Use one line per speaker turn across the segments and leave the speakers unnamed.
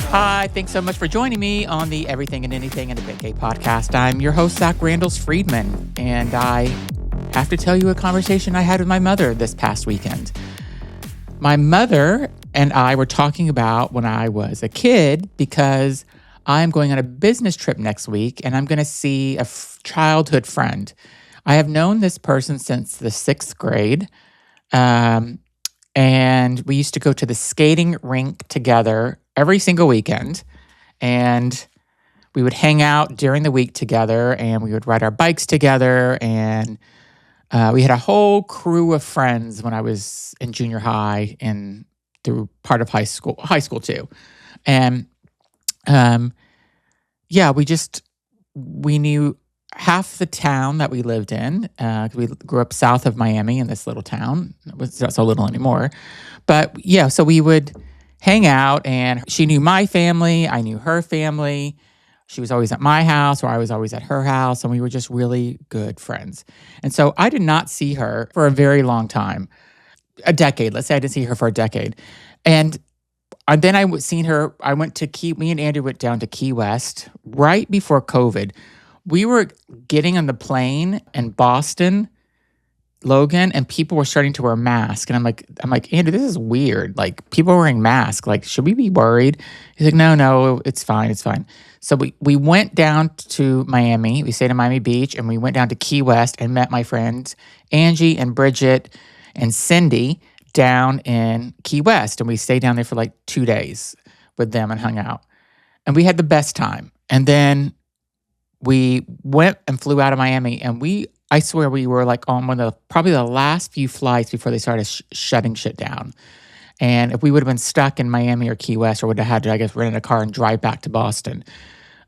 Hi, thanks so much for joining me on the Everything and Anything in a Big Gay podcast. I'm your host, Zach Randles-Friedman, and I have to tell you a conversation I had with my mother this past weekend. My mother and I were talking about when I was a kid because I'm going on a business trip next week and I'm going to see a childhood friend. I have known this person since the 6th grade. And we used to go to the skating rink together every single weekend. And we would hang out during the week together and we would ride our bikes together. And we had a whole crew of friends when I was in junior high and through part of high school too. And we knew half the town that we lived in. We grew up south of Miami in this little town. It was not so little anymore. But yeah, so we would hang out and she knew my family. I knew her family. She was always at my house or I was always at her house. And we were just really good friends. And so I did not see her for a very long time. A decade. Let's say I didn't see her for a decade. And then I seen her. Me and Andy went down to Key West right before COVID. We were getting on the plane in Boston, Logan, and people were starting to wear masks. And I'm like, Andy, this is weird. Like, people are wearing masks. Like, should we be worried? He's like, no, it's fine. So we went down to Miami. We stayed in Miami Beach, and we went down to Key West and met my friends Angie and Bridget and Cindy down in Key West. And we stayed down there for like 2 days with them and hung out. And we had the best time. And then we went and flew out of Miami, and I swear we were like on one of probably the last few flights before they started shutting shit down. And if we would have been stuck in Miami or Key West, or would have had to, I guess, rent a car and drive back to Boston.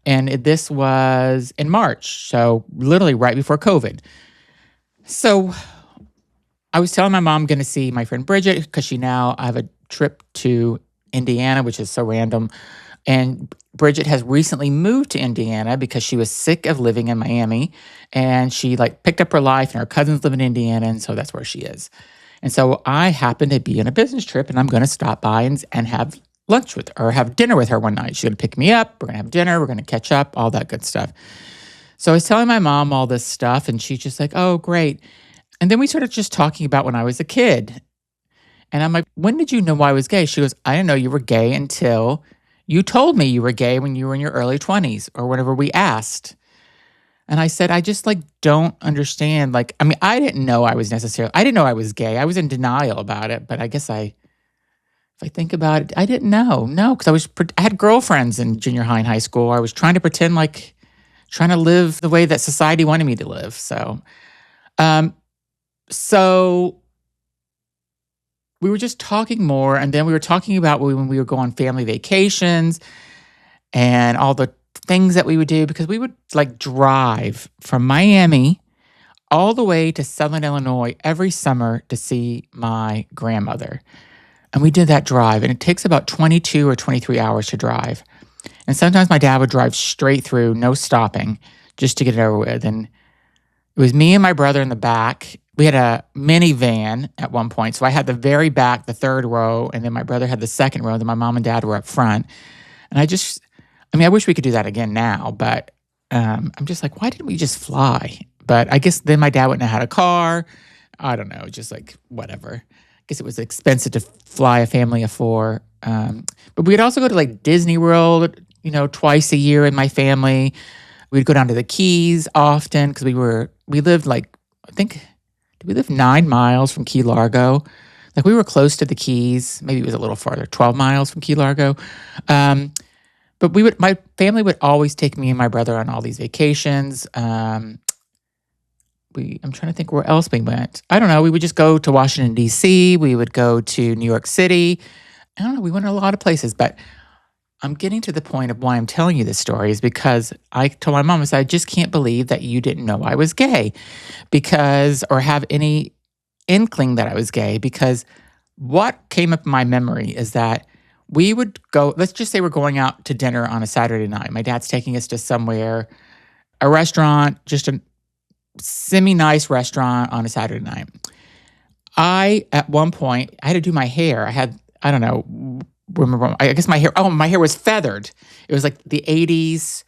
And this was in March, so literally right before COVID. So I was telling my mom I'm going to see my friend Bridget because I have a trip to Indiana, which is so random. And Bridget has recently moved to Indiana because she was sick of living in Miami. And she picked up her life and her cousins live in Indiana. And so that's where she is. And so I happen to be on a business trip and I'm going to stop by and have lunch with her or have dinner with her one night. She's going to pick me up. We're going to have dinner. We're going to catch up, all that good stuff. So I was telling my mom all this stuff and she's just like, oh, great. And then we started just talking about when I was a kid. And I'm like, when did you know I was gay? She goes, I didn't know you were gay until you told me you were gay when you were in your early 20s or whenever we asked. And I said, I just don't understand. I didn't know I didn't know I was gay. I was in denial about it. But I guess if I think about it, I didn't know. No, because I had girlfriends in junior high and high school. I was trying to pretend trying to live the way that society wanted me to live. So we were just talking more, and then we were talking about when we would go on family vacations and all the things that we would do, because we would drive from Miami all the way to Southern Illinois every summer to see my grandmother. And we did that drive, and it takes about 22 or 23 hours to drive. And sometimes my dad would drive straight through, no stopping, just to get it over with. And it was me and my brother in the back. We had a minivan at one point. So I had the very back, the third row, and then my brother had the second row. Then my mom and dad were up front. And I wish we could do that again now, but I'm just like, why didn't we just fly? But I guess then my dad wouldn't have had a car. I don't know, just whatever. I guess it was expensive to fly a family of 4. But we'd also go to Disney World, twice a year in my family. We'd go down to the Keys often because we lived we lived 9 miles from Key Largo. We were close to the Keys. Maybe it was a little farther, 12 miles from Key Largo. But my family would always take me and my brother on all these vacations. I'm trying to think where else we went. I don't know. We would just go to Washington, D.C. We would go to New York City. I don't know. We went to a lot of places, but I'm getting to the point of why I'm telling you this story is because I told my mom, I said, I just can't believe that you didn't know I was gay or have any inkling that I was gay, because what came up in my memory is that we would go, let's just say we're going out to dinner on a Saturday night. My dad's taking us to somewhere, a restaurant, just semi-nice restaurant on a Saturday night. At one point, I had to do my hair. I don't know, remember, I guess my hair was feathered. It was like the 80s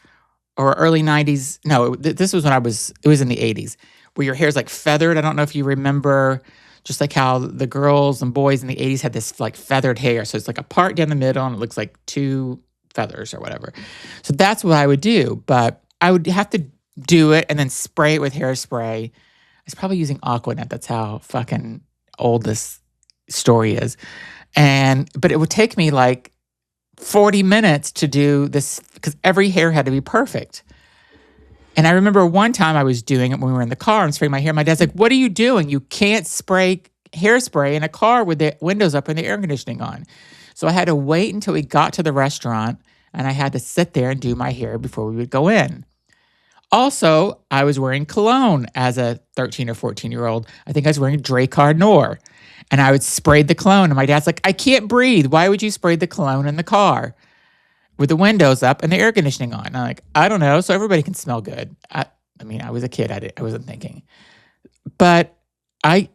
or early 90s. No, this was it was in the 80s, where your hair's like feathered. I don't know if you remember, just like how the girls and boys in the 80s had this like feathered hair. So it's like a part down the middle and it looks like two feathers or whatever. So that's what I would do. But I would have to do it and then spray it with hairspray. I was probably using Aquanet. That's how fucking old this story is. But it would take me like 40 minutes to do this because every hair had to be perfect. And I remember one time I was doing it when we were in the car and spraying my hair. My dad's like, "What are you doing? You can't spray hairspray in a car with the windows up and the air conditioning on." So I had to wait until we got to the restaurant and I had to sit there and do my hair before we would go in. Also, I was wearing cologne as a 13 or 14-year-old. I think I was wearing Dracar Noir. And I would spray the cologne. And my dad's like, "I can't breathe. Why would you spray the cologne in the car with the windows up and the air conditioning on?" And I'm like, "I don't know. So everybody can smell good." I mean, I was a kid. I wasn't thinking. But I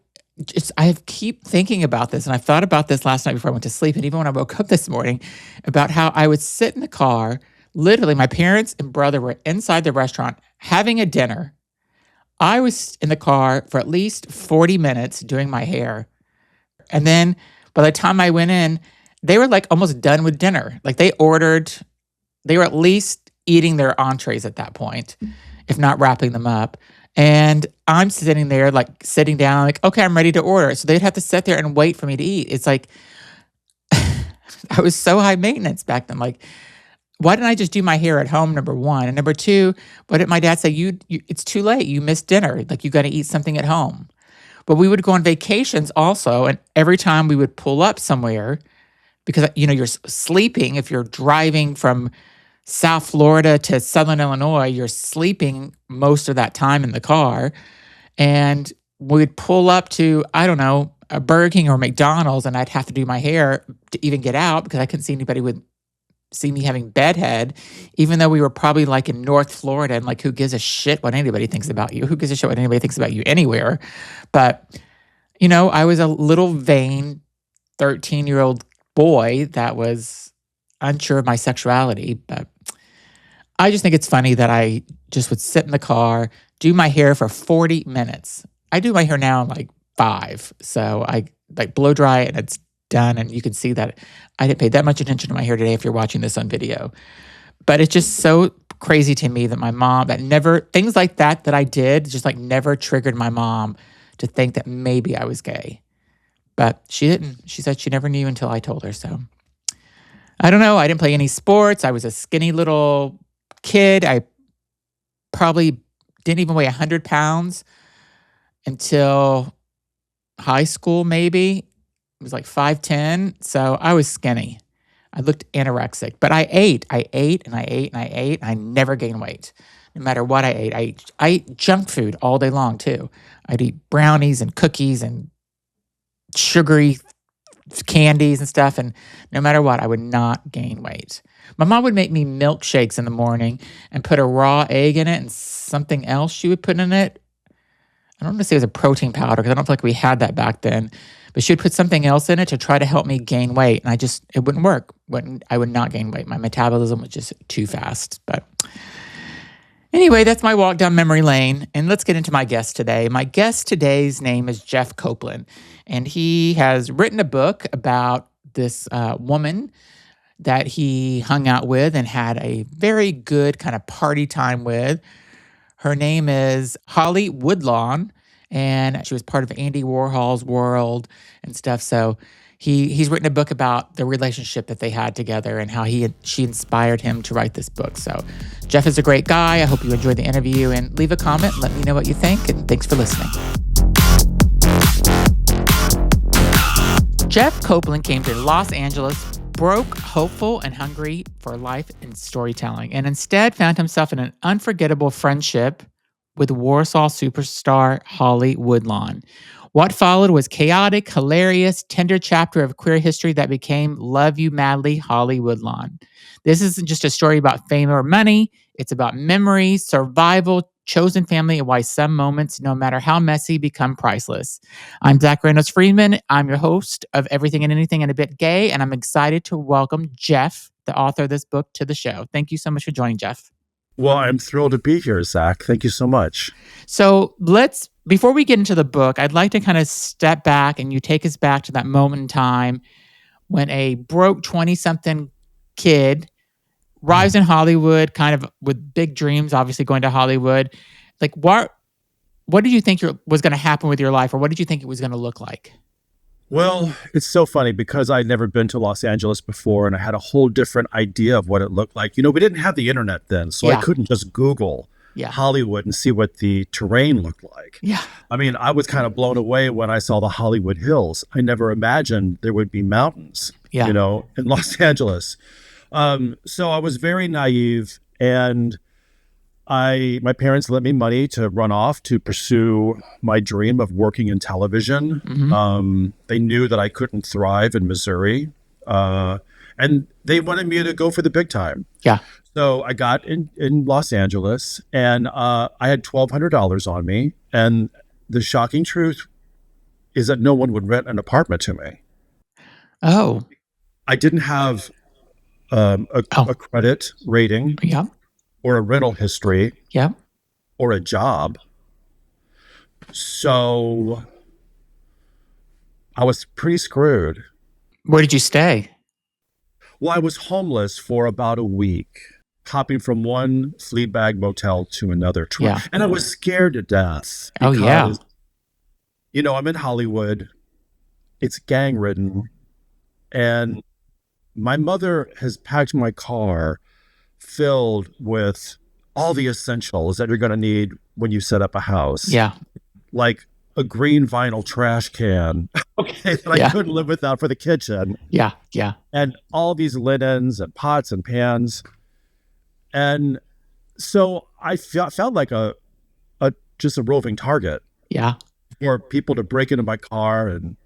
keep thinking about this. And I thought about this last night before I went to sleep. And even when I woke up this morning, about how I would sit in the car. Literally, my parents and brother were inside the restaurant having a dinner. I was in the car for at least 40 minutes doing my hair. And then by the time I went in, they were like almost done with dinner. Like they were at least eating their entrees at that point, if not wrapping them up. And I'm sitting there, like sitting down, like, okay, I'm ready to order. So they'd have to sit there and wait for me to eat. It's like, I was so high maintenance back then. Like, why didn't I just do my hair at home, number one? And number two, what did my dad say? It's too late. You missed dinner. Like, you got to eat something at home. But we would go on vacations also. And every time we would pull up somewhere, because, you're sleeping. If you're driving from South Florida to Southern Illinois, you're sleeping most of that time in the car. And we'd pull up to, I don't know, a Burger King or McDonald's, and I'd have to do my hair to even get out because I couldn't see anybody would see me having bedhead, even though we were probably like in North Florida, and like, who gives a shit what anybody thinks about you? Who gives a shit what anybody thinks about you anywhere? But, I was a little vain 13-year-old boy that was unsure of my sexuality. But I just think it's funny that I just would sit in the car, do my hair for 40 minutes. I do my hair now in like 5. So I like blow dry it and it's done. And you can see that I didn't pay that much attention to my hair today if you're watching this on video. But it's just so crazy to me that my mom, things like that I did, just like never triggered my mom to think that maybe I was gay. But she didn't. She said she never knew until I told her. So I don't know. I didn't play any sports. I was a skinny little kid. I probably didn't even weigh 100 pounds until high school, maybe. It was like 5'10". So I was skinny. I looked anorexic, but I ate and I ate and I ate. And I never gained weight. No matter what I ate. I ate junk food all day long too. I'd eat brownies and cookies and sugary candies and stuff. And no matter what, I would not gain weight. My mom would make me milkshakes in the morning and put a raw egg in it and something else she would put in it. I don't want to say it was a protein powder because I don't feel like we had that back then. But she would put something else in it to try to help me gain weight. And it wouldn't work. I would not gain weight. My metabolism was just too fast. But anyway, that's my walk down memory lane. And let's get into my guest today. My guest today's name is Jeff Copeland. And he has written a book about this woman that he hung out with and had a very good kind of party time with. Her name is Holly Woodlawn. And she was part of Andy Warhol's world and stuff. So he's written a book about the relationship that they had together and how she inspired him to write this book. So Jeff is a great guy. I hope you enjoyed the interview, and leave a comment. Let me know what you think, and thanks for listening. Jeff Copeland came to Los Angeles broke, hopeful, and hungry for life and storytelling, and instead found himself in an unforgettable friendship with Warsaw superstar Holly Woodlawn. What followed was chaotic, hilarious, tender chapter of queer history that became Love You Madly, Holly Woodlawn. This isn't just a story about fame or money. It's about memory, survival, chosen family, and why some moments, no matter how messy, become priceless. I'm Zach Randles-Friedman. I'm your host of Everything and Anything and a Bit Gay, and I'm excited to welcome Jeff, the author of this book, to the show. Thank you so much for joining, Jeff.
Well, I'm thrilled to be here, Zach. Thank you so much.
So before we get into the book, I'd like to kind of step back and you take us back to that moment in time when a broke 20-something kid arrives in Hollywood, kind of with big dreams, obviously going to Hollywood. Like, what did you think was going to happen with your life, or what did you think it was going to look like?
Well, it's so funny because I'd never been to Los Angeles before, and I had a whole different idea of what it looked like. We didn't have the internet then, so I couldn't just Google Hollywood and see what the terrain looked like.
Yeah.
I mean, I was kind of blown away when I saw the Hollywood Hills. I never imagined there would be mountains, in Los Angeles. So I was very naive, and my parents lent me money to run off to pursue my dream of working in television.
Mm-hmm.
They knew that I couldn't thrive in Missouri, and they wanted me to go for the big time.
Yeah.
So I got in Los Angeles, and I had $1,200 on me. And the shocking truth is that no one would rent an apartment to me.
Oh.
I didn't have a credit rating.
Yeah.
Or a rental history, or a job. So I was pretty screwed.
Where did you stay?
Well, I was homeless for about a week, hopping from one flea bag motel to another. And I was scared to death. Because, I'm in Hollywood. It's gang ridden. And my mother has packed my car filled with all the essentials that you're going to need when you set up a house.
Yeah.
Like a green vinyl trash can, that I couldn't live without for the kitchen.
Yeah, yeah.
And all these linens and pots and pans. And so I felt like just a roving target.
Yeah.
For people to break into my car. And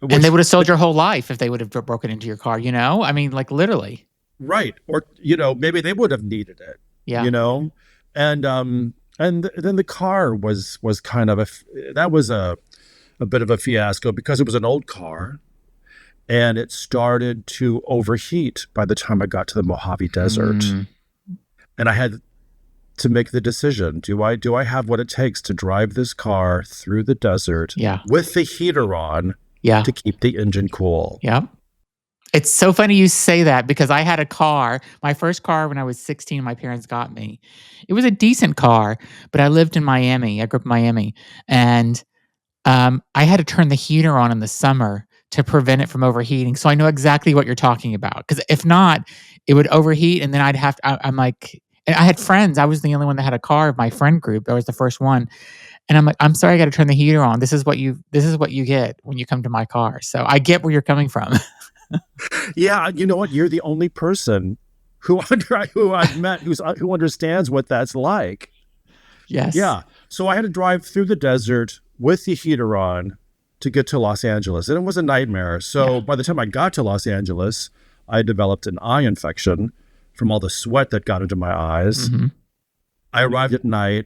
they would have sold your whole life if they would have broken into your car, I mean, like literally.
Right. Or, maybe they would have needed it, and then the car was kind of that was a bit of a fiasco because it was an old car and it started to overheat by the time I got to the Mojave Desert. And I had to make the decision. Do I have what it takes to drive this car through the desert with the heater on to keep the engine cool?
Yeah. It's so funny you say that because I had a car, my first car when I was 16, my parents got me. It was a decent car, but I lived in Miami. I grew up in Miami. And I had to turn the heater on in the summer to prevent it from overheating. So I know exactly what you're talking about. Because if not, it would overheat and then I'd have to, I'm like, and I had friends. I was the only one that had a car of my friend group. I was the first one. And I'm like, I'm sorry, I got to turn the heater on. This is what you get when you come to my car. So I get where you're coming from.
Yeah, you know what? You're the only person who I've met who understands what that's like.
Yes.
Yeah. So I had to drive through the desert with the heater on to get to Los Angeles, and it was a nightmare. So by the time I got to Los Angeles, I developed an eye infection from all the sweat that got into my eyes.
Mm-hmm.
I arrived at night.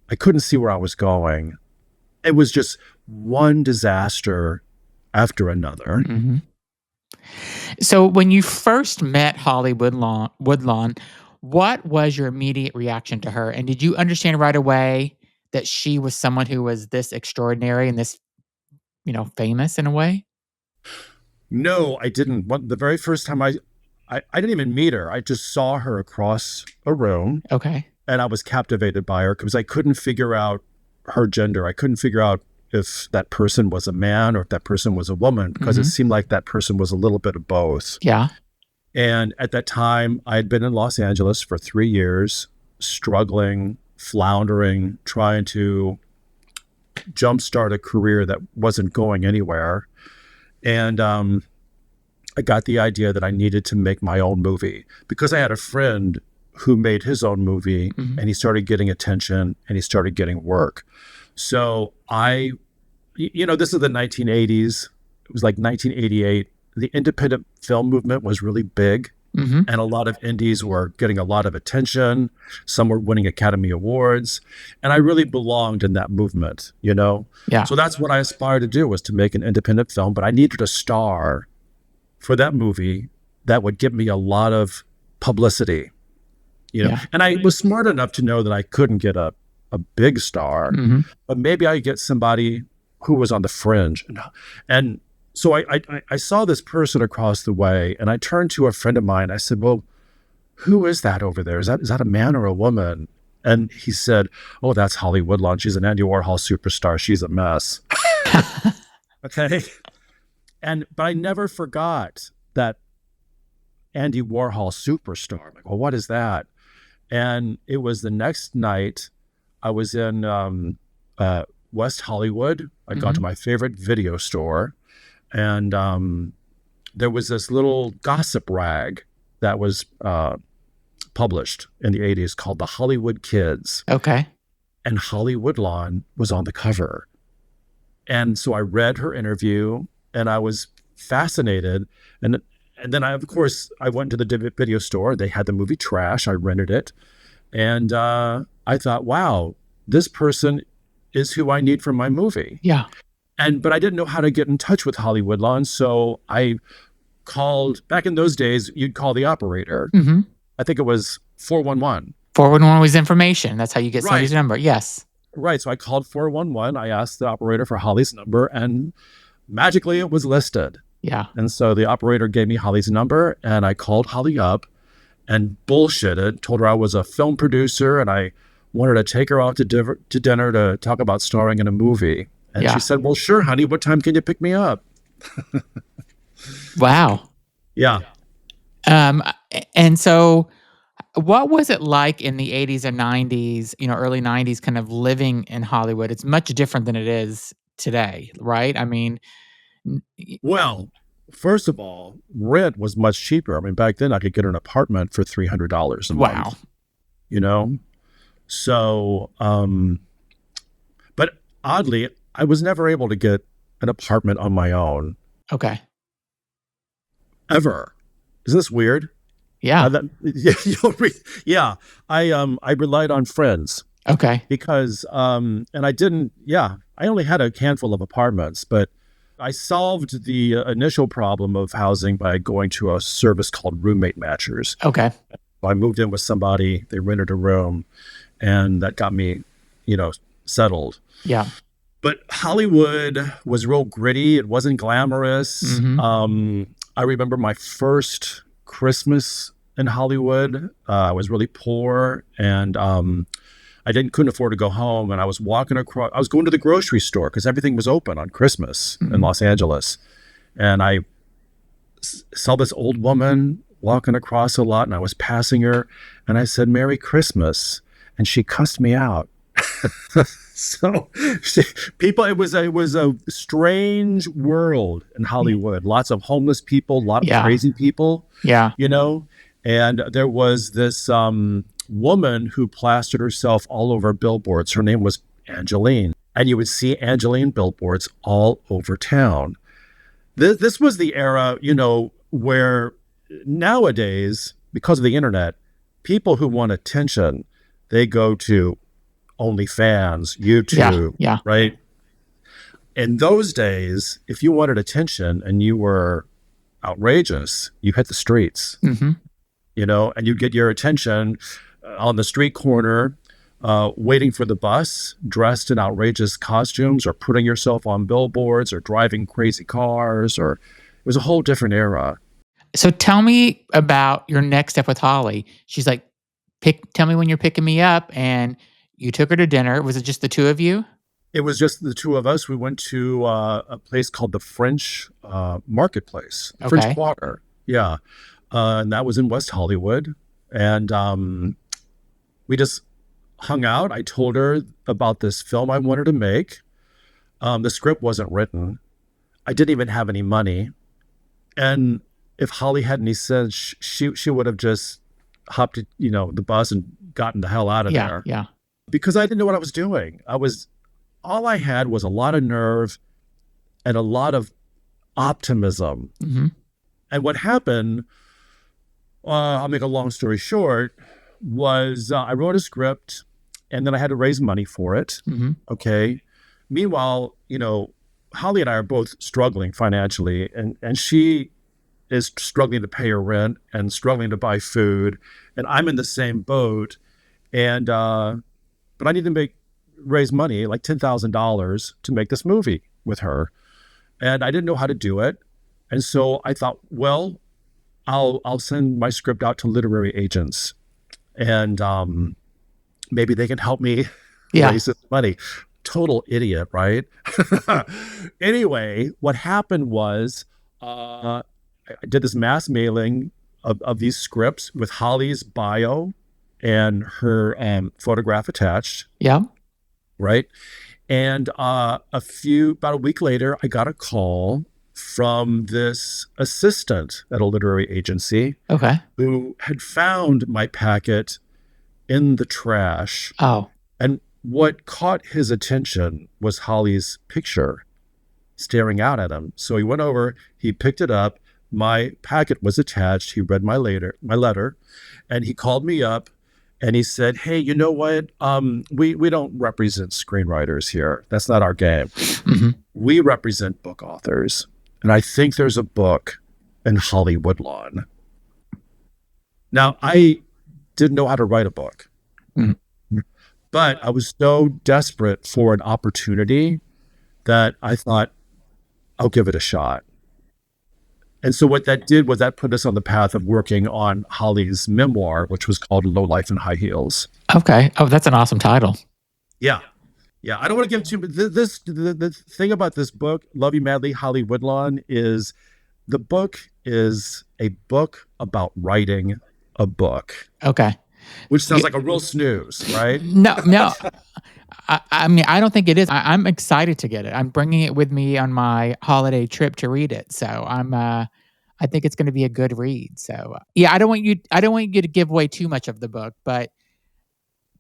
I couldn't see where I was going. It was just one disaster after another.
Mm-hmm. So when you first met Holly Woodlawn, what was your immediate reaction to her? And did you understand right away that she was someone who was this extraordinary and this, famous in a way?
No, I didn't. The very first time I didn't even meet her. I just saw her across a room.
Okay.
And I was captivated by her because I couldn't figure out her gender. I couldn't figure out if that person was a man or if that person was a woman, because it seemed like that person was a little bit of both.
Yeah.
And at that time, I had been in Los Angeles for 3 years, struggling, floundering, trying to jumpstart a career that wasn't going anywhere. And I got the idea that I needed to make my own movie because I had a friend who made his own movie, and he started getting attention and he started getting work. So this is the 1980s. It was like 1988. The independent film movement was really big
Mm-hmm.
And a lot of indies were getting a lot of attention. Some were winning Academy Awards. And I really belonged in that movement, you know?
Yeah.
So that's what I aspired to do, was to make an independent film, but I needed a star for that movie that would give me a lot of publicity, you know?
Yeah.
And I was smart enough to know that I couldn't get a big star,
Mm-hmm.
but maybe I get somebody who was on the fringe. And so I saw this person across the way, and I turned to a friend of mine. I said, well, who is that over there? Is that a man or a woman? And he said, oh, that's Holly Woodlawn. She's an Andy Warhol superstar. She's a mess. Okay. But I never forgot that Andy Warhol superstar. I'm like, well, what is that? And it was the next night I was in West Hollywood. I'd gone to my favorite video store, and there was this little gossip rag that was published in the 80s called The Hollywood Kids.
Okay.
And Holly Woodlawn was on the cover. And so I read her interview, and I was fascinated. And then I went to the video store. They had the movie Trash. I rented it. And I thought, wow, this person is who I need for my movie.
Yeah.
But I didn't know how to get in touch with Holly Woodlawn. So I called, back in those days, you'd call the operator.
Mm-hmm.
I think it was 411.
411 was information. That's how you get somebody's number. Yes.
Right. So I called 411. I asked the operator for Holly's number, and magically it was listed.
Yeah.
And so the operator gave me Holly's number, and I called Holly up and bullshitted, told her I was a film producer and I wanted to take her out to dinner to talk about starring in a movie. And she said, well, sure, honey, what time can you pick me up?
Wow.
Yeah.
And so what was it like in the 80s and 90s, early 90s, kind of living in Hollywood? It's much different than it is today, right? I mean,
well, first of all, rent was much cheaper. I mean, back then I could get an apartment for $300 a month. Wow. So, but oddly, I was never able to get an apartment on my own.
Okay.
Ever. Isn't this weird?
Yeah.
I relied on friends.
Okay.
Because, and I only had a handful of apartments, but I solved the initial problem of housing by going to a service called Roommate Matchers.
Okay.
I moved in with somebody, they rented a room, and that got me, settled.
Yeah.
But Hollywood was real gritty. It wasn't glamorous.
Mm-hmm.
I remember my first Christmas in Hollywood. I was really poor, and I couldn't afford to go home. And I was walking across. I was going to the grocery store because everything was open on Christmas in Los Angeles, and I saw this old woman walking across a lot, and I was passing her, and I said, "Merry Christmas," and she cussed me out. So it was a strange world in Hollywood. Lots of homeless people, a lot of crazy people.
Yeah.
And there was this woman who plastered herself all over billboards. Her name was Angeline. And you would see Angeline billboards all over town. This was the era, where nowadays, because of the internet, people who want attention, they go to OnlyFans, YouTube, right? In those days, if you wanted attention and you were outrageous, you hit the streets, and you'd get your attention on the street corner, waiting for the bus, dressed in outrageous costumes, or putting yourself on billboards, or driving crazy cars, or it was a whole different era.
So tell me about your next step with Holly. She's like, tell me when you're picking me up, and you took her to dinner. Was it just the two of you?
It was just the two of us. We went to a place called the French Marketplace, French Quarter. Yeah. And that was in West Hollywood. And we just hung out. I told her about this film I wanted to make. The script wasn't written. I didn't even have any money. And if Holly had any sense, she would have just hopped, the bus and gotten the hell out of there.
Yeah.
Because I didn't know what I was doing. All I had was a lot of nerve and a lot of optimism.
Mm-hmm.
And what happened I'll make a long story short, was I wrote a script and then I had to raise money for it.
Mm-hmm.
Okay. Meanwhile, Holly and I are both struggling financially, and she is struggling to pay her rent and struggling to buy food. And I'm in the same boat. And, but I need to raise money, like $10,000 to make this movie with her. And I didn't know how to do it. And so I thought, well, I'll send my script out to literary agents, and maybe they can help me raise this money. Total idiot, right? Anyway, what happened was I did this mass mailing of these scripts with Holly's bio and her photograph attached.
Yeah.
Right. And about a week later, I got a call from this assistant at a literary agency.
Okay.
Who had found my packet in the trash.
Oh.
And what caught his attention was Holly's picture staring out at him. So he went over, he picked it up. My packet was attached. He read my letter, and he called me up and he said, "Hey, you know what? We don't represent screenwriters here. That's not our game.
Mm-hmm.
We represent book authors. And I think there's a book in Holly Woodlawn." Now, I didn't know how to write a book, but I was so desperate for an opportunity that I thought, I'll give it a shot. And so what that did was that put us on the path of working on Holly's memoir, which was called Low Life in High Heels.
Okay. Oh, that's an awesome title.
Yeah. Yeah. I don't want to give too much. The thing about this book, Love You Madly, Holly Woodlawn, is the book is a book about writing a book.
Okay.
Which sounds like a real snooze, right?
No. I mean, I don't think it is. I'm excited to get it. I'm bringing it with me on my holiday trip to read it. So I think it's going to be a good read. So yeah, I don't want you to give away too much of the book, but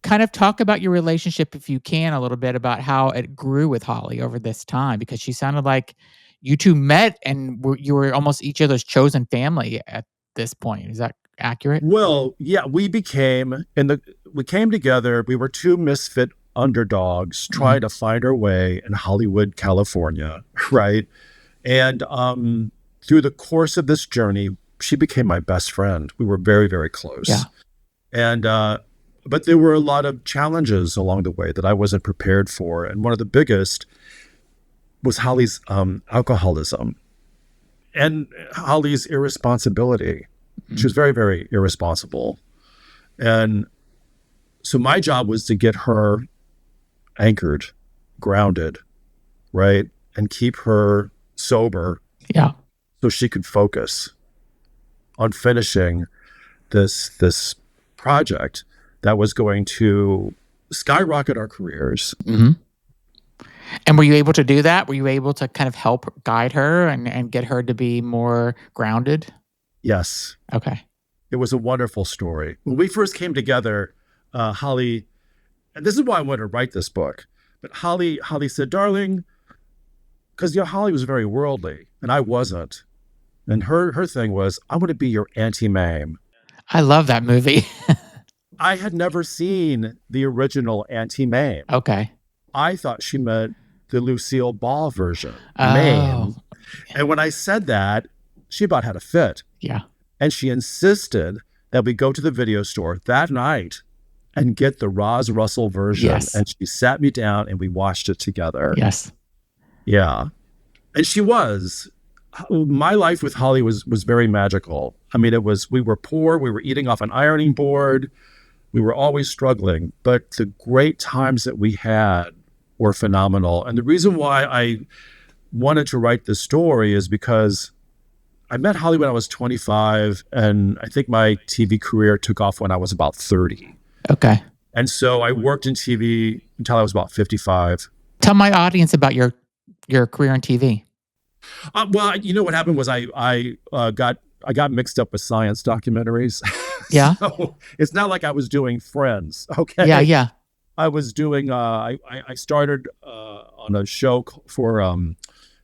kind of talk about your relationship, if you can, a little bit about how it grew with Holly over this time, because she sounded like you two met and you were almost each other's chosen family at this point. Is that accurate?
Well, yeah, we came together. We were two misfit underdogs trying to find our way in Hollywood, California, right? And through the course of this journey, she became my best friend. We were very, very close.
Yeah.
And but there were a lot of challenges along the way that I wasn't prepared for. And one of the biggest was Holly's alcoholism and Holly's irresponsibility. She was very, very irresponsible. And so my job was to get her anchored, grounded, right? And keep her sober.
Yeah.
So she could focus on finishing this project that was going to skyrocket our careers.
Mm-hmm. And were you able to do that? Were you able to kind of help guide her and get her to be more grounded?
Yes.
Okay.
It was a wonderful story. When we first came together, Holly, and this is why I wanted to write this book, but Holly said, "Darling," because Holly was very worldly and I wasn't. And her thing was, "I want to be your Auntie Mame."
I love that movie.
I had never seen the original Auntie Mame.
Okay.
I thought she meant the Lucille Ball version,
Oh.
Mame. And when I said that, she about had a fit.
Yeah.
And she insisted that we go to the video store that night and get the Roz Russell version.
Yes.
And she sat me down and we watched it together.
Yes.
Yeah. And my life with Holly was very magical. I mean, we were poor. We were eating off an ironing board. We were always struggling, but the great times that we had were phenomenal. And the reason why I wanted to write this story is because I met Holly when I was 25, and I think my TV career took off when I was about 30.
Okay.
And so I worked in TV until I was about 55.
Tell my audience about your career in TV.
Well, you know what happened was I got mixed up with science documentaries.
Yeah.
So it's not like I was doing Friends. Okay.
Yeah.
I was doing. I started on a show for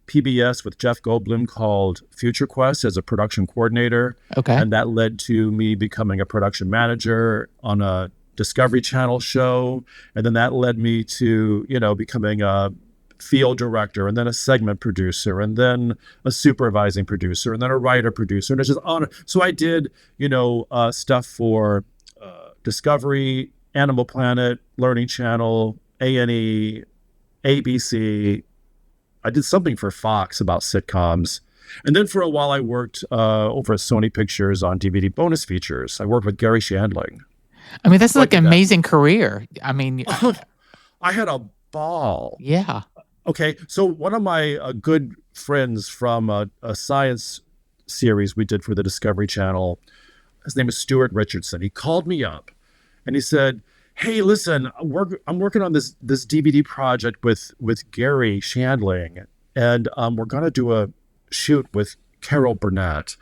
PBS with Jeff Goldblum called Future Quest as a production coordinator.
Okay.
And that led to me becoming a production manager on a Discovery Channel show. And then that led me to, becoming a field director, and then a segment producer, and then a supervising producer, and then a writer producer. And it's just on. So I did, stuff for Discovery, Animal Planet, Learning Channel, A&E, ABC. I did something for Fox about sitcoms. And then for a while, I worked over at Sony Pictures on DVD bonus features. I worked with Gary Shandling.
I mean, that's like an amazing career. I mean,
I had a ball.
Yeah.
Okay, so one of my good friends from a science series we did for the Discovery Channel, his name is Stuart Richardson. He called me up and he said, "Hey, listen, I'm working on this DVD project with Gary Shandling, and we're gonna do a shoot with Carol Burnett.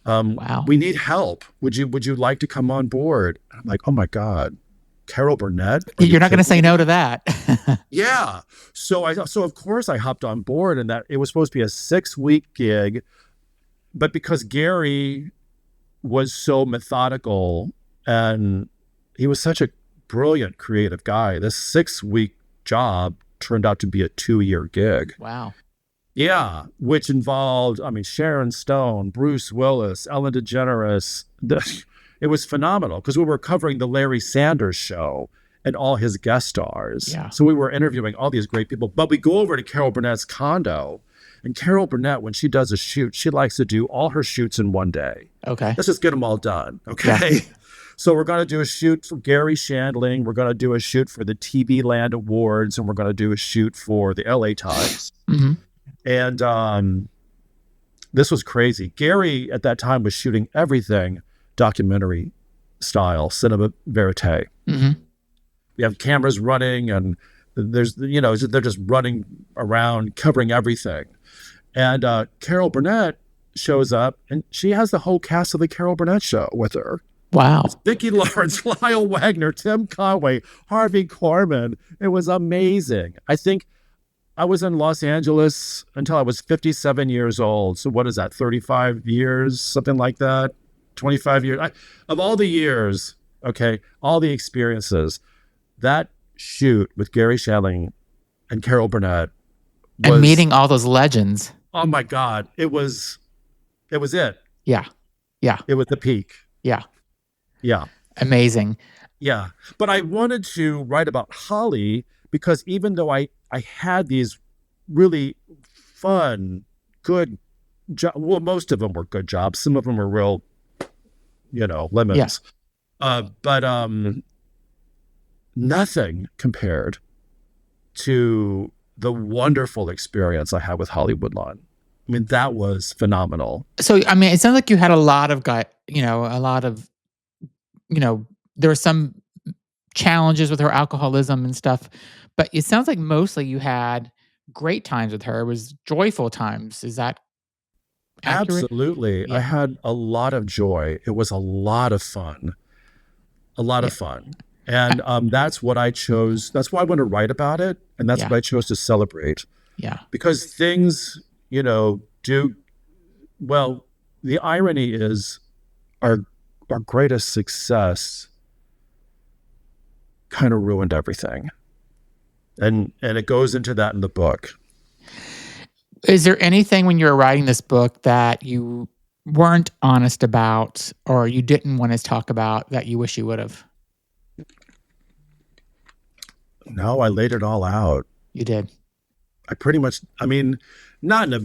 Wow.
We need help. Would you like to come on board?" I'm like, "Oh my God, Carol Burnett?
You're not going to say no to that."
Yeah. So of course I hopped on board, and that it was supposed to be a 6-week gig, but because Gary was so methodical and he was such a brilliant creative guy, this 6-week job turned out to be a 2-year gig.
Wow.
Yeah, which involved, Sharon Stone, Bruce Willis, Ellen DeGeneres. It was phenomenal because we were covering the Larry Sanders Show and all his guest stars.
Yeah.
So we were interviewing all these great people. But we go over to Carol Burnett's condo, and Carol Burnett, when she does a shoot, she likes to do all her shoots in one day.
Okay.
Let's just get them all done. Okay. Yeah. So we're going to do a shoot for Gary Shandling. We're going to do a shoot for the TV Land Awards, and we're going to do a shoot for the LA Times.
Mm-hmm.
And this was crazy. Gary at that time was shooting everything documentary style, cinema verite.
Mm-hmm.
We have cameras running, and there's, they're just running around covering everything. And Carol Burnett shows up, and she has the whole cast of the Carol Burnett Show with her.
Wow.
Vicki Lawrence, Lyle Wagner, Tim Conway, Harvey Korman. It was amazing. I think I was in Los Angeles until I was 57 years old. So what is that, 35 years, something like that? 25 years. Of all the years, okay, all the experiences, that shoot with Gary Shandling and Carol Burnett was,
and meeting all those legends.
Oh my God. It was it.
Yeah. Yeah.
It was the peak.
Yeah.
Yeah.
Amazing.
Yeah. But I wanted to write about Holly because even though I had these really fun, good jobs, well, most of them were good jobs. Some of them were real, lemons. Yeah. But nothing compared to the wonderful experience I had with Holly Woodlawn. I mean, that was phenomenal.
So, it sounds like you had a lot of there were some challenges with her alcoholism and stuff, but it sounds like mostly you had great times with her. It was joyful times. Is that accurate?
Absolutely. Yeah. I had a lot of joy. It was a lot of fun. And that's what I chose. That's why I want to write about it. And that's what I chose to celebrate.
Yeah.
Because things, the irony is our greatest success kind of ruined everything. And it goes into that in the book.
Is there anything when you were writing this book that you weren't honest about or you didn't want to talk about that you wish you would have?
No, I laid it all out.
You did.
I pretty much, not in a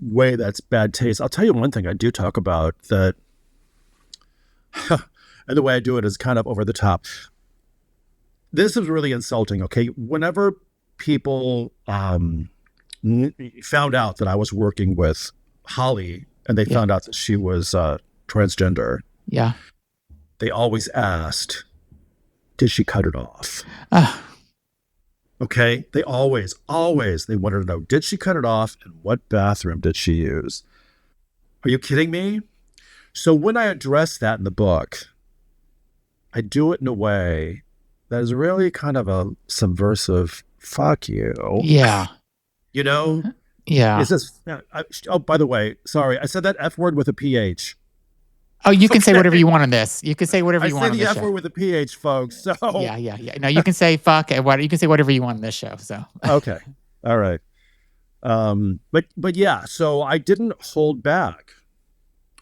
way that's bad taste. I'll tell you one thing I do talk about that, and the way I do it is kind of over the top. This is really insulting, okay? Whenever people found out that I was working with Holly and they found out that she was transgender, they always asked, did she cut it off? Okay? They always, they wanted to know, did she cut it off and what bathroom did she use? Are you kidding me? So when I address that in the book, I do it in a way that is really kind of a subversive fuck you.
Yeah. Yeah.
Is this? Oh, by the way, sorry, I said that F word with a PH.
Oh, you can say whatever
Okay,
you want on this. You can say whatever
I
you
say
want on
the
this
F
show.
word with a PH, folks. So
Yeah. No, you can say fuck and what you can say whatever you want on this show. So
okay, all right. But yeah, so I didn't hold back.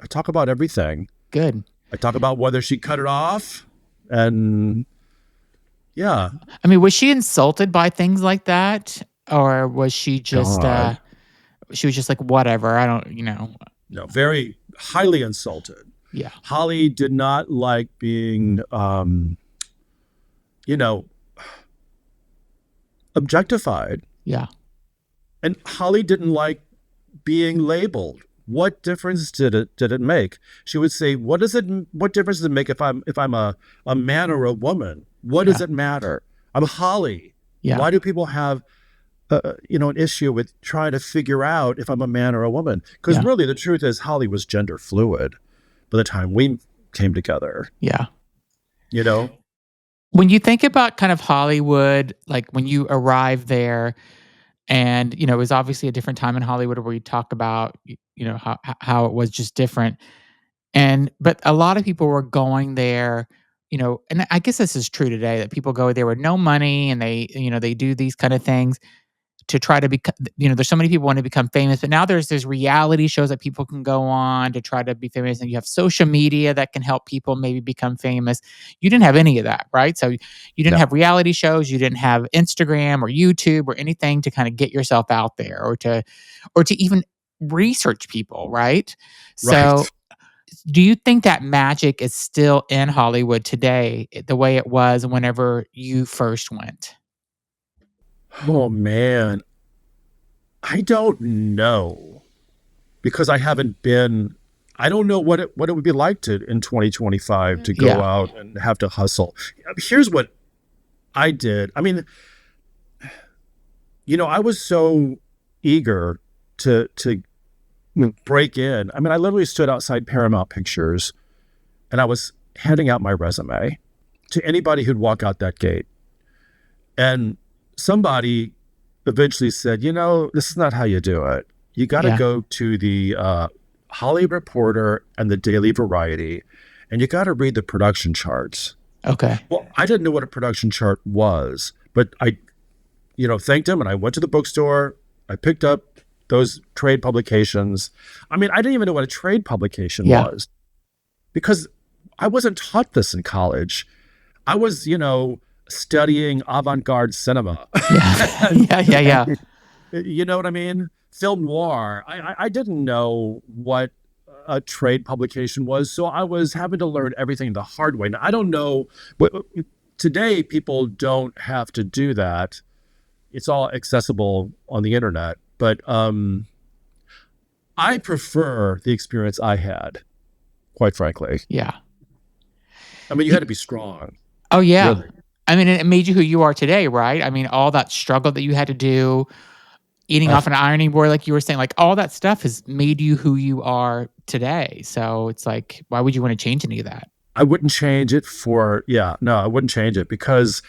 I talk about everything.
good.
I talk about whether she cut it off, and yeah,
I mean, was she insulted by things like that, or was
God,
she was just like whatever? I don't,
no, very highly insulted.
yeah,
Holly did not like being, you know, objectified,
yeah,
and Holly didn't like being labeled. What difference did it make? She would say, What difference does it make if I'm a man or a woman? What does
yeah,
it matter? I'm Holly.
yeah,
Why do people have an issue with trying to figure out if I'm a man or a woman? Because
yeah,
really, the truth is, Holly was gender fluid by the time we came together.
yeah.
You know,
When you think about kind of Hollywood, like when you arrived there, and it was obviously a different time in Hollywood where you talk about how it was just different. But a lot of people were going there, and I guess this is true today that people go there with no money and they do these kind of things to try to become, there's so many people want to become famous, but now there's reality shows that people can go on to try to be famous, and you have social media that can help people maybe become famous. You didn't have any of that, right? So you didn't
no,
have reality shows, you didn't have Instagram or YouTube or anything to kind of get yourself out there or to even research people, right? So
right.
do you think that magic is still in Hollywood today the way it was whenever you first went?
Oh man, I don't know because I haven't been. I don't know what it would be like to in 2025 to go
Yeah.
out and have to hustle. Here's what I did. I mean, I was so eager to break in. I mean, I literally stood outside Paramount Pictures and I was handing out my resume to anybody who'd walk out that gate. And somebody eventually said, this is not how you do it. You got to
Yeah.
go to the Holly Reporter and the Daily Variety, and you got to read the production charts.
Okay.
Well, I didn't know what a production chart was, but I, thanked him, and I went to the bookstore. I picked up those trade publications. I mean, I didn't even know what a trade publication
Yeah.
was because I wasn't taught this in college. I was, studying avant-garde cinema.
Yeah.
and,
Yeah.
you know what I mean? Film noir. I didn't know what a trade publication was, so I was having to learn everything the hard way. Now, I don't know, but today people don't have to do that. It's all accessible on the internet, but I prefer the experience I had, quite frankly.
Yeah.
I mean, you had to be strong.
Oh, yeah.
Really.
I mean, it made you who you are today, right? I mean, all that struggle that you had to do, eating
Uh,
off an ironing board, like you were saying, like all that stuff has made you who you are today. So it's like, why would you want to change any of that?
I wouldn't change it no, I wouldn't change it because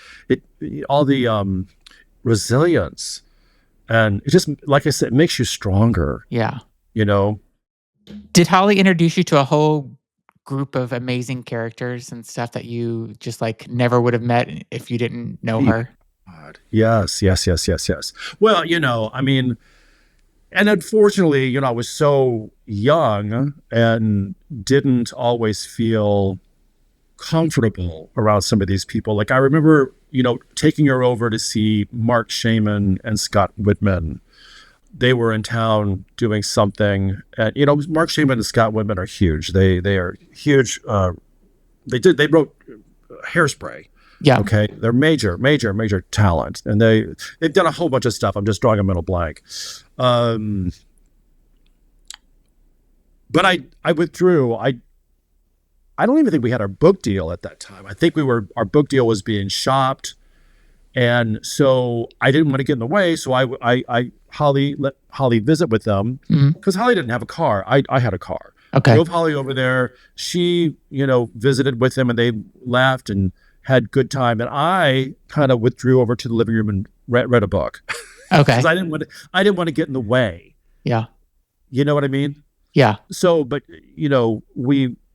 all the resilience, and it just, like I said, it makes you stronger,
Yeah.
you know?
Did Holly introduce you to a whole group of amazing characters and stuff that you just like never would have met if you didn't know
Dear
her?
God. Yes. Well, I mean, and unfortunately, I was so young and didn't always feel comfortable around some of these people. Like I remember, taking her over to see Mark Shaman and Scott Whitman. They were in town doing something, and Mark Shaman and Scott Whitman are huge. They are huge. They wrote Hairspray.
Yeah.
Okay, they're major talent, and they've done a whole bunch of stuff. I'm just drawing a mental blank. But I withdrew. I don't even think we had our book deal at that time. I think our book deal was being shopped. And so I didn't want to get in the way. So I let Holly visit with them because Holly didn't have a car. I had a car.
Okay.
Drove Holly over there. She, visited with them and they laughed and had good time. And I kind of withdrew over to the living room and read a book.
Okay.
because I didn't want to get in the way.
Yeah.
You know what I mean?
Yeah.
So, but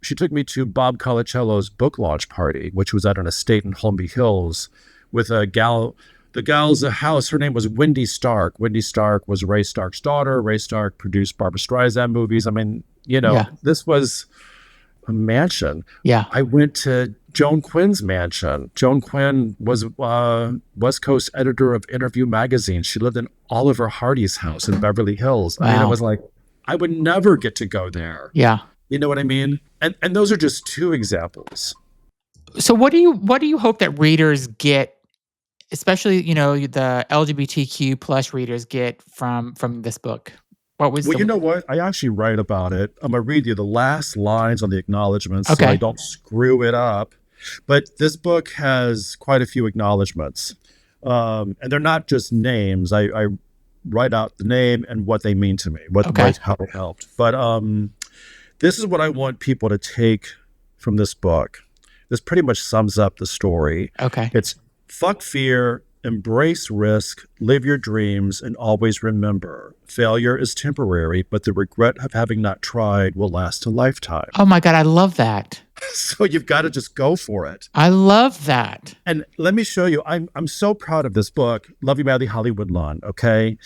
she took me to Bob Colacello's book launch party, which was at an estate in Holmby Hills, with a gal. The gal's house, her name was Wendy Stark. Wendy Stark was Ray Stark's daughter. Ray Stark produced Barbra Streisand movies. I mean, this was a mansion.
Yeah.
I went to Joan Quinn's mansion. Joan Quinn was West Coast editor of Interview magazine. She lived in Oliver Hardy's house in Beverly Hills.
Wow.
I mean, it was like, I would never get to go there.
Yeah.
You know what I mean? And those are just two examples.
So what do you hope that readers get, especially, the LGBTQ plus readers get from this book?
You know what? I actually write about it. I'm going to read you the last lines on the acknowledgments so I don't screw it up. But this book has quite a few acknowledgments. And they're not just names. I write out the name and what they mean to me, how it helped. But this is what I want people to take from this book. This pretty much sums up the story.
Okay.
It's fuck fear, embrace risk, live your dreams, and always remember, failure is temporary, but the regret of having not tried will last a lifetime.
Oh my God, I love that.
So you've got to just go for it.
I love that.
And let me show you, I'm so proud of this book, Love You Madly, Holly Woodlawn, okay?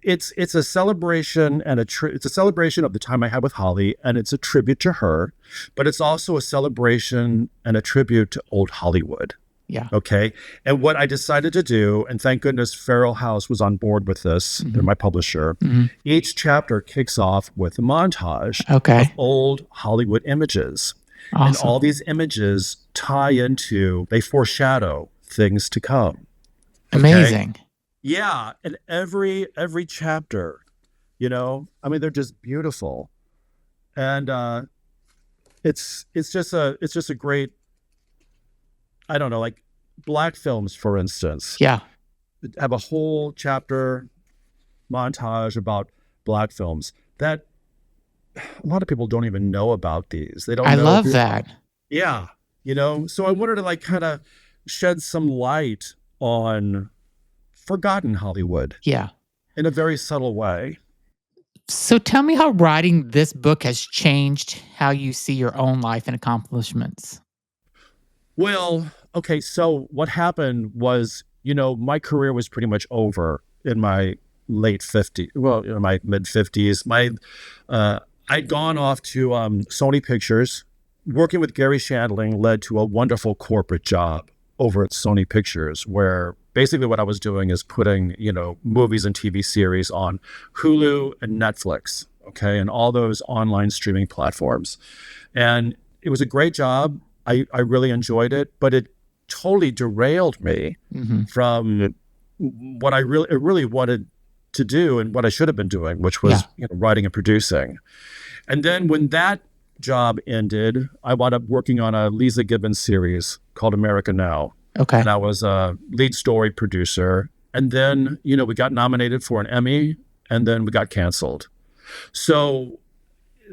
It's a celebration and it's a celebration of the time I had with Holly, and it's a tribute to her, but it's also a celebration and a tribute to old Hollywood.
Yeah.
Okay. And what I decided to do, and thank goodness Feral House was on board with this, they're my publisher. Mm-hmm. Each chapter kicks off with a montage of old Hollywood images. Awesome. And all these images they foreshadow things to come.
Okay? Amazing.
Yeah. And every chapter, they're just beautiful. And it's just a great, I don't know, like black films, for instance.
Yeah.
Have a whole chapter montage about black films that a lot of people don't even know about these. They don't know.
I love that.
Yeah. So I wanted to kind of shed some light on forgotten Hollywood.
Yeah.
In a very subtle way.
So tell me how writing this book has changed how you see your own life and accomplishments.
Well, okay, so what happened was, my career was pretty much over in my late 50s, my mid 50s. I'd gone off to Sony Pictures. Working with Gary Shandling led to a wonderful corporate job over at Sony Pictures, where basically what I was doing is putting, movies and TV series on Hulu and Netflix, okay, and all those online streaming platforms. And it was a great job. I really enjoyed it, but it totally derailed me from what I really wanted to do and what I should have been doing, which was writing and producing. And then when that job ended, I wound up working on a Lisa Gibbons series called America Now.
Okay.
And I was a lead story producer. And then, we got nominated for an Emmy, and then we got canceled. So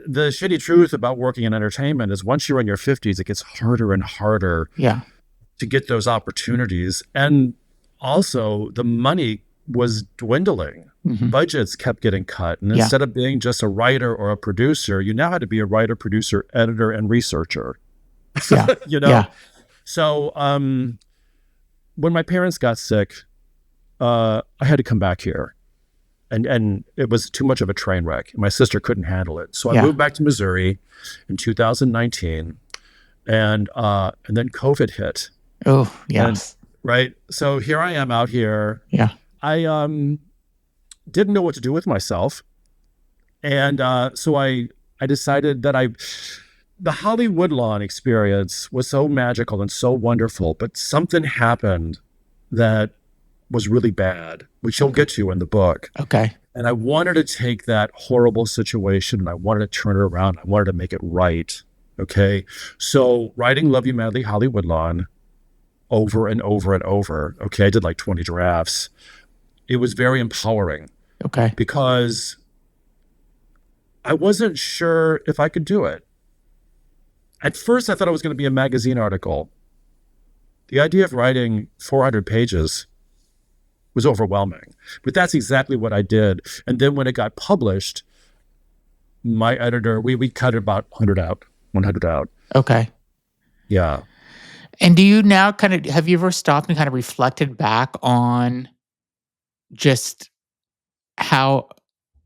the shitty truth about working in entertainment is once you're in your 50s, it gets harder and harder to get those opportunities. And also the money was dwindling. Budgets kept getting cut. And instead of being just a writer or a producer, you now had to be a writer, producer, editor, and researcher.
Yeah.
So when my parents got sick, I had to come back here. And it was too much of a train wreck. My sister couldn't handle it. So I moved back to Missouri in 2019. And then COVID hit.
Oh, yes.
Right. So here I am out here.
Yeah.
I didn't know what to do with myself. And so I decided that the Holly Woodlawn experience was so magical and so wonderful, but something happened that was really bad, which you'll get to in the book.
Okay.
And I wanted to take that horrible situation and I wanted to turn it around. I wanted to make it right. Okay. So writing Love You Madly, Holly Woodlawn over and over and over. Okay. I did like 20 drafts. It was very empowering.
Okay.
Because I wasn't sure if I could do it. At first, I thought it was going to be a magazine article. The idea of writing 400 pages was overwhelming. But that's exactly what I did. And then when it got published, my editor, we cut about 100 out.
Okay.
Yeah.
And do you now have you ever stopped and kind of reflected back on just how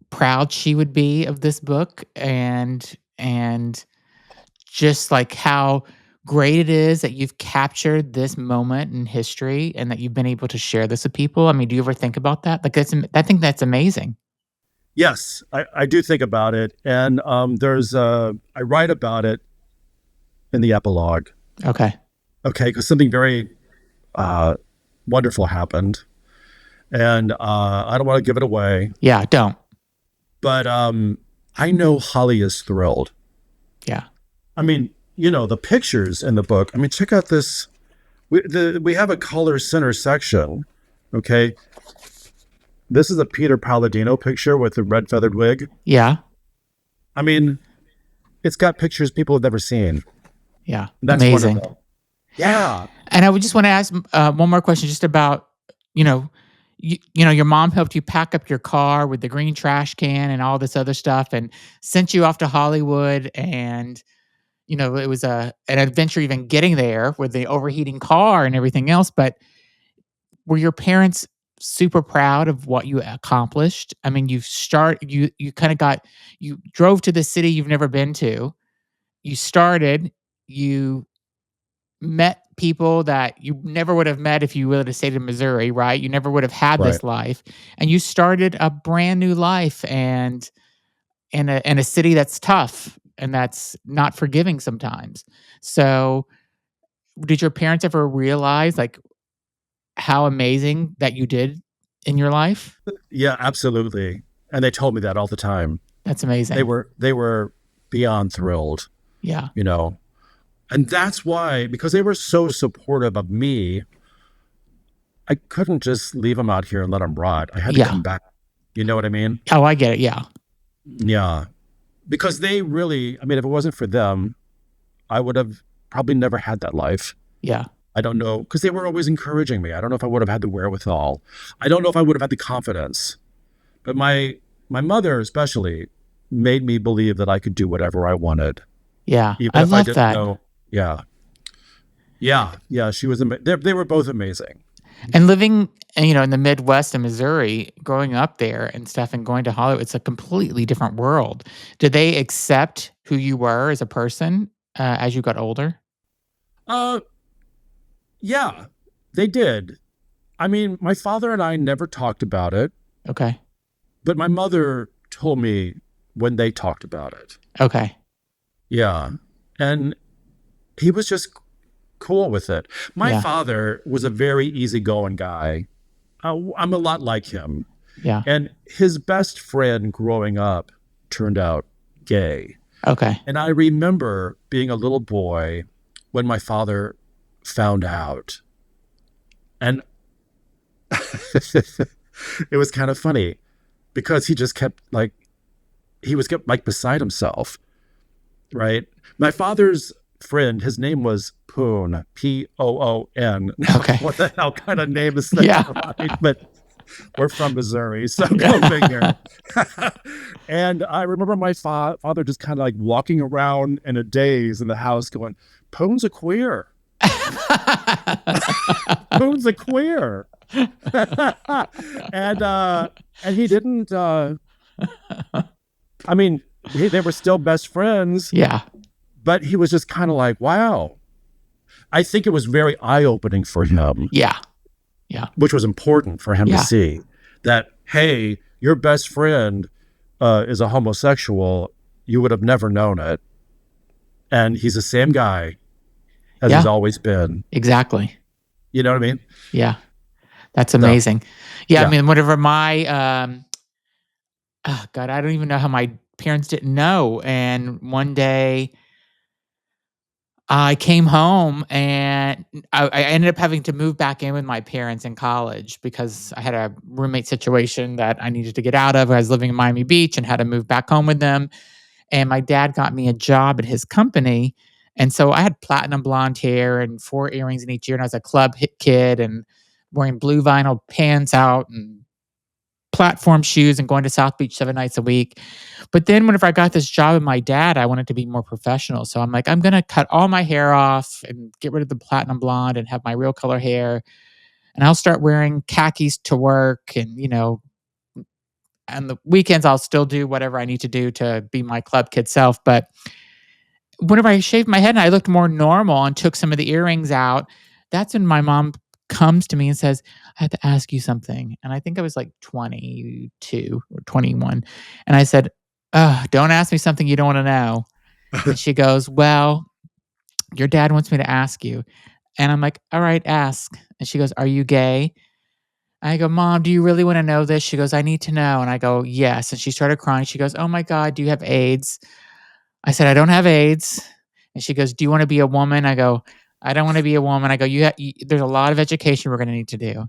proud she would be of this book and just like how great it is that you've captured this moment in history and that you've been able to share this with people? I mean, do you ever think about that? Like I think that's amazing.
Yes, I do think about it. And I write about it in the epilogue.
Okay.
Okay, because something very wonderful happened. And I don't want to give it away.
Yeah, don't.
But I know Holly is thrilled.
Yeah.
I mean, the pictures in the book. I mean, check out this. We have a color center section. Okay. This is a Peter Palladino picture with a red feathered wig.
Yeah.
I mean, it's got pictures people have never seen.
Yeah.
That's
amazing.
Wonderful. Yeah.
And I would just want to ask one more question just about, your mom helped you pack up your car with the green trash can and all this other stuff and sent you off to Hollywood. And, it was an adventure even getting there with the overheating car and everything else. But were your parents super proud of what you accomplished? I mean, you drove to the city you've never been to. You met people that you never would have met if you would have stayed in Missouri, right? You never would have had
Right.
this life, and you started a brand new life, and in a city that's tough and that's not forgiving sometimes. So, did your parents ever realize like how amazing that you did in your life?
Yeah, absolutely. And they told me that all the time.
That's amazing.
They were beyond thrilled.
Yeah.
And that's why, because they were so supportive of me, I couldn't just leave them out here and let them rot. I had to come back. You know what I mean?
Oh, I get it. Yeah.
Yeah. Because they really, I mean, if it wasn't for them, I would have probably never had that life.
Yeah.
I don't know, because they were always encouraging me. I don't know if I would have had the wherewithal. I don't know if I would have had the confidence. But my mother especially made me believe that I could do whatever I wanted.
Yeah.
Even
I
if
love
I didn't
that.
know. Yeah. Yeah. She was they were both amazing.
And living, in the Midwest in Missouri, growing up there and stuff and going to Hollywood, it's a completely different world. Did they accept who you were as a person as you got older?
Yeah, they did. I mean, my father and I never talked about it.
Okay.
But my mother told me when they talked about it.
Okay.
Yeah. And he was just cool with it. My father was a very easygoing guy. I'm a lot like him.
Yeah.
And his best friend growing up turned out gay.
Okay.
And I remember being a little boy when my father found out. And it was kind of funny because he just kept kept beside himself. Right. My father's friend, his name was Poon, Poon.
Okay.
What the hell kind of name is that?
Yeah.
Right? But we're from Missouri, so go figure. And I remember my father just kind of like walking around in a daze in the house going, Poon's a queer. Poon's a queer. And he didn't, I mean, they were still best friends.
Yeah.
But he was just kind of like, wow. I think it was very eye-opening for him.
Yeah. Yeah.
Which was important for him to see that, hey, your best friend is a homosexual. You would have never known it. And he's the same guy as he's always been.
Exactly.
You know what I mean?
Yeah. That's amazing. Yeah. I mean, whenever my, God, I don't even know how my parents didn't know. And one day I came home and I ended up having to move back in with my parents in college because I had a roommate situation that I needed to get out of. I was living in Miami Beach and had to move back home with them. And my dad got me a job at his company. And so I had platinum blonde hair and 4 earrings in each ear. And I was a club hit kid. And wearing blue vinyl pants out and platform shoes and going to South Beach 7 nights a week. But then whenever I got this job with my dad, I wanted to be more professional. So I'm like, I'm going to cut all my hair off and get rid of the platinum blonde and have my real color hair. And I'll start wearing khakis to work. And, and the weekends I'll still do whatever I need to do to be my club kid self. But whenever I shaved my head and I looked more normal and took some of the earrings out, that's when my mom comes to me and says, I have to ask you something. And I think I was like 22 or 21. And I said, don't ask me something you don't want to know. And she goes, well, your dad wants me to ask you. And I'm like, all right, ask. And she goes, are you gay? I go, Mom, do you really want to know this? She goes, I need to know. And I go, yes. And she started crying. She goes, oh my God, do you have AIDS? I said, I don't have AIDS. And she goes, do you want to be a woman? I go, I don't want to be a woman. I go, there's a lot of education we're going to need to do.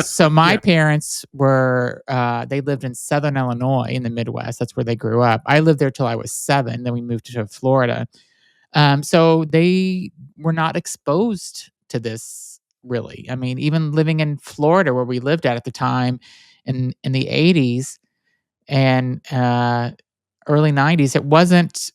So my parents were, they lived in Southern Illinois in the Midwest. That's where they grew up. I lived there till I was 7. Then we moved to Florida. So they were not exposed to this really. I mean, even living in Florida where we lived at the time in the 80s and early 90s, it wasn't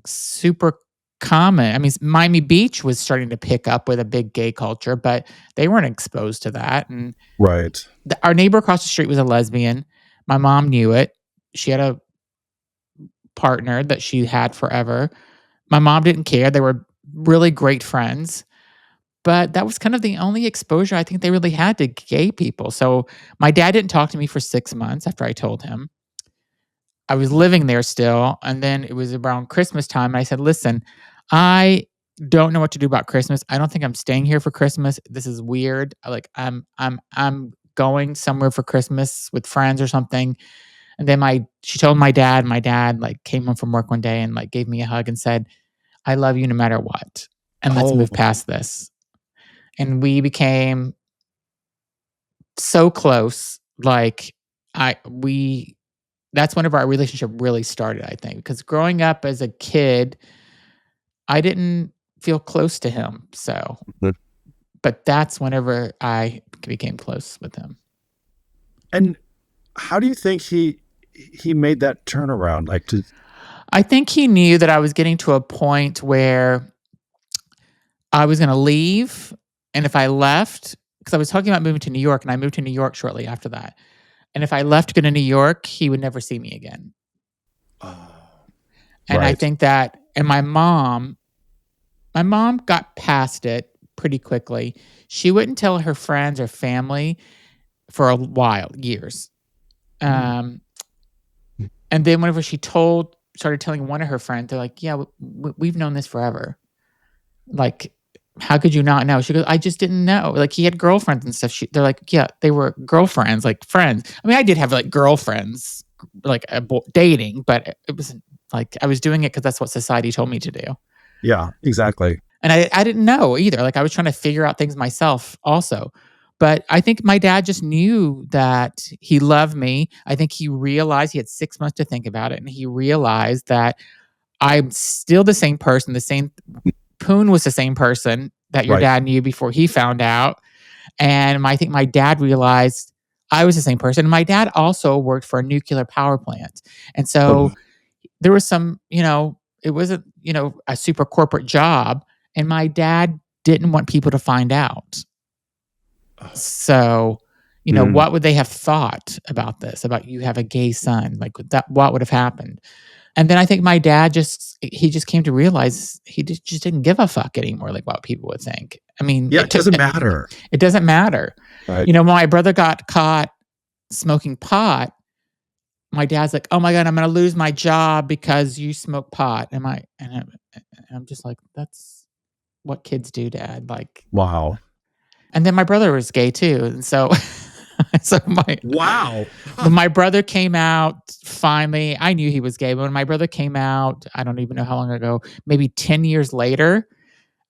super common. I mean, Miami Beach was starting to pick up with a big gay culture, but they weren't exposed to that. And
right.
Our neighbor across the street was a lesbian. My mom knew it. She had a partner that she had forever. My mom didn't care. They were really great friends. But that was kind of the only exposure I think they really had to gay people. So my dad didn't talk to me for 6 months after I told him. I was living there still. And then it was around Christmas time. And I said, listen, I don't know what to do about Christmas. I don't think I'm staying here for Christmas. This is weird. Like I'm going somewhere for Christmas with friends or something. And then she told my dad like came home from work one day and like gave me a hug and said, I love you no matter what. And let's move past this. And we became so close. Like that's whenever our relationship really started, I think. Because growing up as a kid, I didn't feel close to him. So, but that's whenever I became close with him.
And how do you think he made that turnaround?
I think he knew that I was getting to a point where I was going to leave. And if I left, because I was talking about moving to New York, and I moved to New York shortly after that. And if I left to go to New York, he would never see me again.
Oh,
and I think that, and my mom got past it pretty quickly. She wouldn't tell her friends or family for a while, years. And then whenever she started telling one of her friends, they're like, yeah, we've known this forever. Like, how could you not know? She goes, I just didn't know. Like, he had girlfriends and stuff. They're like, yeah, they were girlfriends, like friends. I mean, I did have like girlfriends, like dating, but it wasn't like I was doing it because that's what society told me to do.
Yeah, exactly.
And I didn't know either. Like, I was trying to figure out things myself also. But I think my dad just knew that he loved me. I think he realized he had 6 months to think about it. And he realized that I'm still the same person. The same Poon was the same person that your dad knew before he found out. And I think my dad realized I was the same person. And my dad also worked for a nuclear power plant. And so there was some, it wasn't, a super corporate job. And my dad didn't want people to find out. So, what would they have thought about this, about you have a gay son? Like that, what would have happened? And then I think my dad just came to realize he just didn't give a fuck anymore, like what people would think. I mean,
it doesn't matter.
It doesn't matter.
Right.
When my brother got caught smoking pot, my dad's like, oh my God, I'm going to lose my job because you smoke pot. And I'm just like, that's what kids do, Dad. Like,
wow.
And then my brother was gay too. And so,
wow.
When my brother came out, finally, I knew he was gay. But when my brother came out, I don't even know how long ago, maybe 10 years later,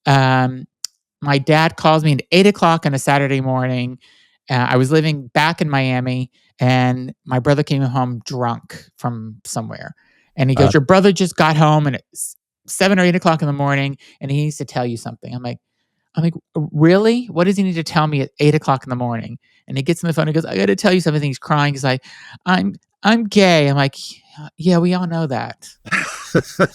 my dad calls me at 8:00 on a Saturday morning. I was living back in Miami, and my brother came home drunk from somewhere. And he goes, your brother just got home, and it's 7 or 8 o'clock in the morning, and he needs to tell you something. I'm like, I'm like, really? What does he need to tell me at 8 o'clock in the morning? And he gets on the phone and goes, I got to tell you something. He's crying. He's like, I'm gay. I'm like, yeah, we all know that.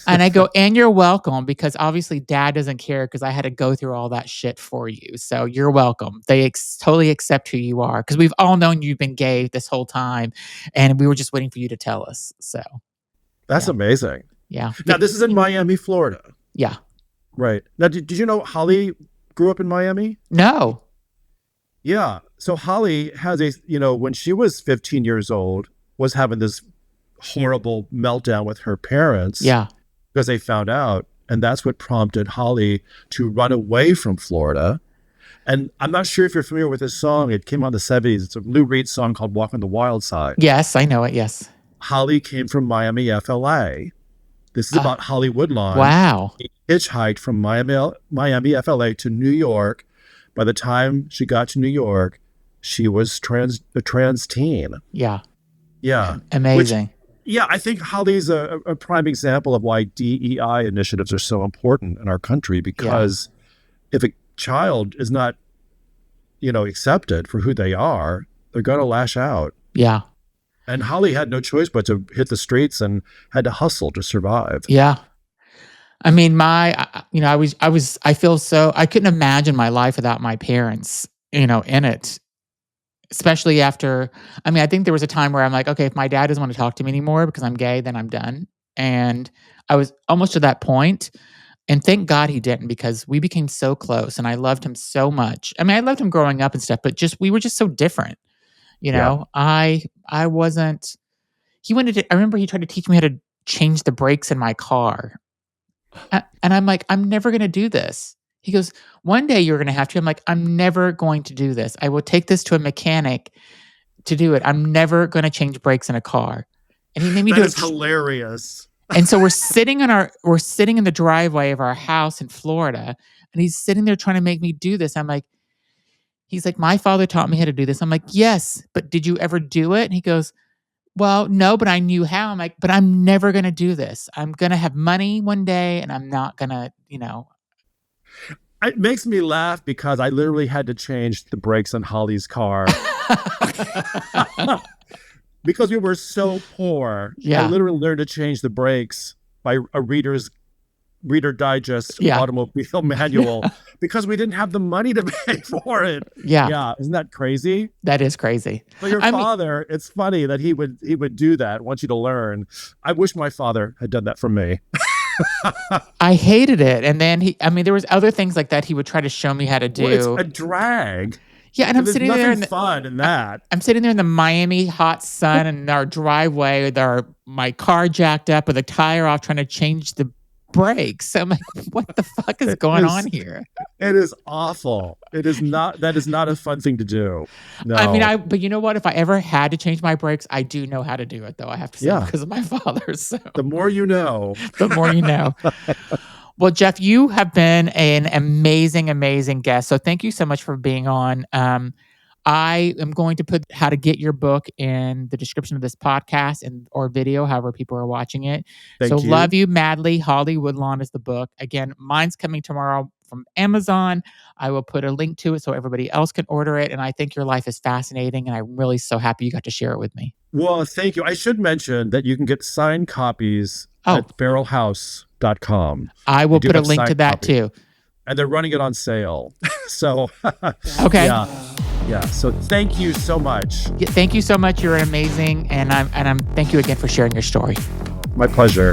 And I go, and you're welcome, because obviously dad doesn't care because I had to go through all that shit for you. So you're welcome. They totally accept who you are, because we've all known you've been gay this whole time. And we were just waiting for you to tell us. So
that's amazing.
Yeah.
Now, this is in Miami, Florida.
Yeah.
Right. Now, did you know Holly grew up in Miami?
No.
Yeah. So Holly has when she was 15 years old, was having this horrible meltdown with her parents.
Yeah.
Because they found out. And that's what prompted Holly to run away from Florida. And I'm not sure if you're familiar with this song. It came out in the 70s. It's a Lou Reed song called Walk on the Wild Side.
Yes, I know it. Yes.
Holly came from Miami, FLA. This is about Holly Woodlawn.
Wow.
He hitchhiked from Miami, FLA to New York. By the time she got to New York, she was a trans teen.
Yeah.
Yeah.
Amazing.
I think Holly's a prime example of why DEI initiatives are so important in our country, because if a child is not, accepted for who they are, they're going to lash out. Yeah. And Holly had no choice but to hit the streets and had to hustle to survive. Yeah.
I mean, I couldn't imagine my life without my parents, in it. Especially after, I think there was a time where I'm like, okay, if my dad doesn't want to talk to me anymore because I'm gay, then I'm done. And I was almost to that point. And thank God he didn't, because we became so close and I loved him so much. I loved him growing up and stuff, but we were just so different. I wasn't, I remember he tried to teach me how to change the brakes in my car. And I'm like, I'm never going to do this. He goes, one day you're going to have to. I'm like, I'm never going to do this. I will take this to a mechanic to do it. I'm never going to change brakes in a car. And he made me do it.
That is hilarious.
And so we're sitting in the driveway of our house in Florida, and he's sitting there trying to make me do this. I'm like, he's like, my father taught me how to do this. I'm like, yes, but did you ever do it? And he goes, well, no, but I knew how. I'm like, but I'm never going to do this. I'm going to have money one day, and I'm not going to,
It makes me laugh because I literally had to change the brakes on Holly's car. Because we were so poor. Yeah. I literally learned to change the brakes by a Reader Digest automobile manual because we didn't have the money to pay for it. Yeah. Yeah. Isn't that crazy?
That is crazy.
But your father, it's funny that he would do that, want you to learn. I wish my father had done that for me.
I hated it. And then there was other things like that he would try to show me how to do.
Well, it's a drag.
Yeah, and I'm sitting there in
fun in that.
I'm sitting there in the Miami hot sun in our driveway with my car jacked up with a tire off, trying to change the brakes. So I'm like, what the fuck is going on here?
It is awful. That is not a fun thing to do. No.
But you know what? If I ever had to change my brakes, I do know how to do it, though. I have to say, because of my father. So
the more you know.
The more you know. Well, Jeff, you have been an amazing, amazing guest. So thank you so much for being on. I am going to put how to get your book in the description of this podcast or video, however people are watching it. Thank you. Love you madly. Holly Woodlawn is the book. Again, mine's coming tomorrow from Amazon. I will put a link to it so everybody else can order it. And I think your life is fascinating. And I'm really so happy you got to share it with me.
Well, thank you. I should mention that you can get signed copies at barrelhouse.com.
I will put a link to that too.
And they're running it on sale. So,
okay.
Yeah. So thank you so much.
Yeah, thank you so much. You're amazing. And I'm thank you again for sharing your story.
My pleasure.